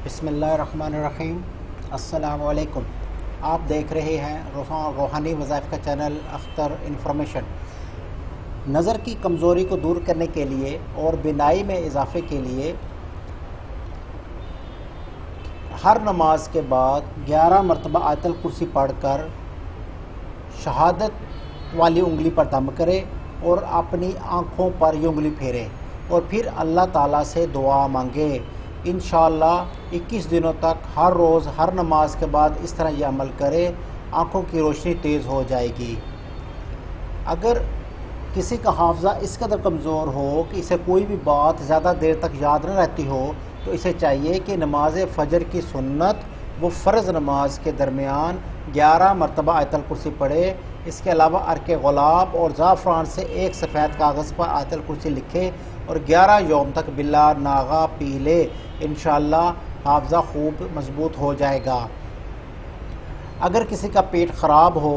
بسم اللہ الرحمن الرحیم۔ السلام علیکم۔ آپ دیکھ رہے ہیں روحانی وظائف کا چینل اختر انفارمیشن۔ نظر کی کمزوری کو دور کرنے کے لیے اور بینائی میں اضافے کے لیے ہر نماز کے بعد 11 مرتبہ آیت الکرسی پڑھ کر شہادت والی انگلی پر دم کرے اور اپنی آنکھوں پر یہ انگلی پھیرے اور پھر اللہ تعالیٰ سے دعا مانگے۔ انشاءاللہ 21 دنوں تک ہر روز ہر نماز کے بعد اس طرح یہ عمل کرے، آنکھوں کی روشنی تیز ہو جائے گی۔ اگر کسی کا حافظہ اس قدر کمزور ہو کہ اسے کوئی بھی بات زیادہ دیر تک یاد نہ رہتی ہو تو اسے چاہیے کہ نماز فجر کی سنت و فرض نماز کے درمیان 11 مرتبہ آیت الکرسی پڑھے۔ اس کے علاوہ عرق گلاب اور زعفران سے ایک سفید کاغذ پر آیت الکرسی لکھے اور 11 یوم تک بلا ناغہ پی لے۔ انشاءاللہ حافظہ خوب مضبوط ہو جائے گا۔ اگر کسی کا پیٹ خراب ہو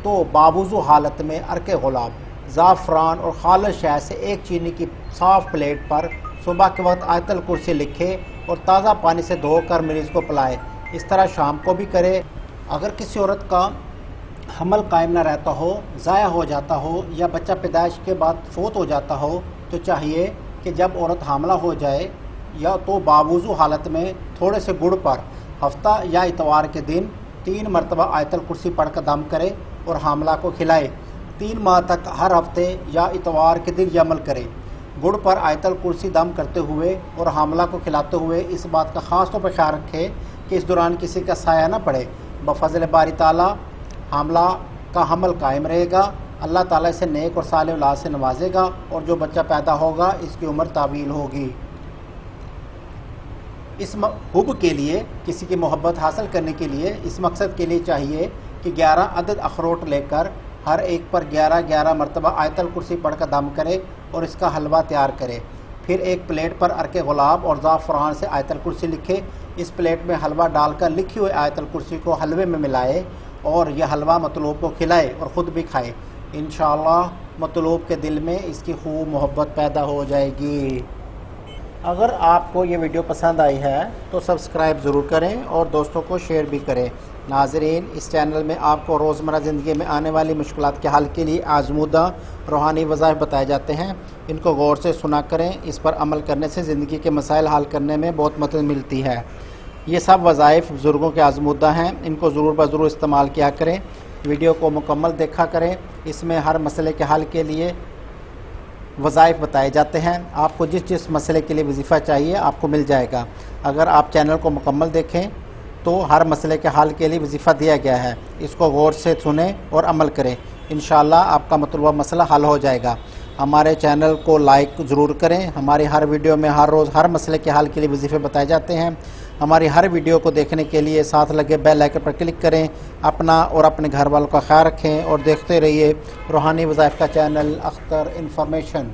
تو باوضو حالت میں عرق گلاب، زعفران اور خالص شہد سے ایک چینی کی صاف پلیٹ پر صبح کے وقت آیت الکرسی لکھے اور تازہ پانی سے دھو کر مریض کو پلائے۔ اس طرح شام کو بھی کرے۔ اگر کسی عورت کا حمل قائم نہ رہتا ہو، ضائع ہو جاتا ہو یا بچہ پیدائش کے بعد فوت ہو جاتا ہو تو چاہیے کہ جب عورت حاملہ ہو جائے یا تو باوضو حالت میں تھوڑے سے گڑ پر ہفتہ یا اتوار کے دن 3 مرتبہ آیت الکرسی پڑھ کر دم کرے اور حاملہ کو کھلائے۔ 3 ماہ تک ہر ہفتے یا اتوار کے دن یہ عمل کرے۔ گڑ پر آیت الکرسی دم کرتے ہوئے اور حاملہ کو کھلاتے ہوئے اس بات کا خاص طور پر خیال رکھے کہ اس دوران کسی کا سایہ نہ پڑے۔ بفضل باری تعالیٰ حاملہ کا حمل قائم رہے گا۔ اللہ تعالیٰ اسے نیک اور صالح اولاد سے نوازے گا اور جو بچہ پیدا ہوگا اس کی عمر طویل ہوگی۔ اس حب کے لیے، کسی کی محبت حاصل کرنے کے لیے، اس مقصد کے لیے چاہیے کہ 11 عدد اخروٹ لے کر ہر ایک پر 11 مرتبہ آیت الکرسی پڑھ کر دم کرے اور اس کا حلوہ تیار کرے۔ پھر ایک پلیٹ پر عرق گلاب اور زعفران سے آیت الکرسی لکھے۔ اس پلیٹ میں حلوہ ڈال کر لکھی ہوئی آیت الکرسی کو حلوے میں ملائے اور یہ حلوہ مطلوب کو کھلائے اور خود بھی کھائے۔ انشاءاللہ مطلوب کے دل میں اس کی خوب محبت پیدا ہو جائے گی۔ اگر آپ کو یہ ویڈیو پسند آئی ہے تو سبسکرائب ضرور کریں اور دوستوں کو شیئر بھی کریں۔ ناظرین، اس چینل میں آپ کو روزمرہ زندگی میں آنے والی مشکلات کے حل کے لیے آزمودہ روحانی وظائف بتائے جاتے ہیں۔ ان کو غور سے سنا کریں۔ اس پر عمل کرنے سے زندگی کے مسائل حل کرنے میں بہت مدد ملتی ہے۔ یہ سب وظائف بزرگوں کے آزمودہ ہیں، ان کو ضرور بضرور استعمال کیا کریں۔ ویڈیو کو مکمل دیکھا کریں، اس میں ہر مسئلے کے حل کے لیے وظائف بتائے جاتے ہیں۔ آپ کو جس مسئلے کے لیے وظیفہ چاہیے آپ کو مل جائے گا۔ اگر آپ چینل کو مکمل دیکھیں تو ہر مسئلے کے حل کے لیے وظیفہ دیا گیا ہے۔ اس کو غور سے سنیں اور عمل کریں۔ انشاءاللہ آپ کا مطلوبہ مسئلہ حل ہو جائے گا۔ ہمارے چینل کو لائک ضرور کریں۔ ہماری ہر ویڈیو میں ہر روز ہر مسئلے کے حل کے لیے وظیفے بتائے جاتے ہیں۔ ہماری ہر ویڈیو کو دیکھنے کے لیے ساتھ لگے بیل آئیکن پر کلک کریں۔ اپنا اور اپنے گھر والوں کا خیال رکھیں اور دیکھتے رہیے روحانی وظائف کا چینل اختر انفارمیشن۔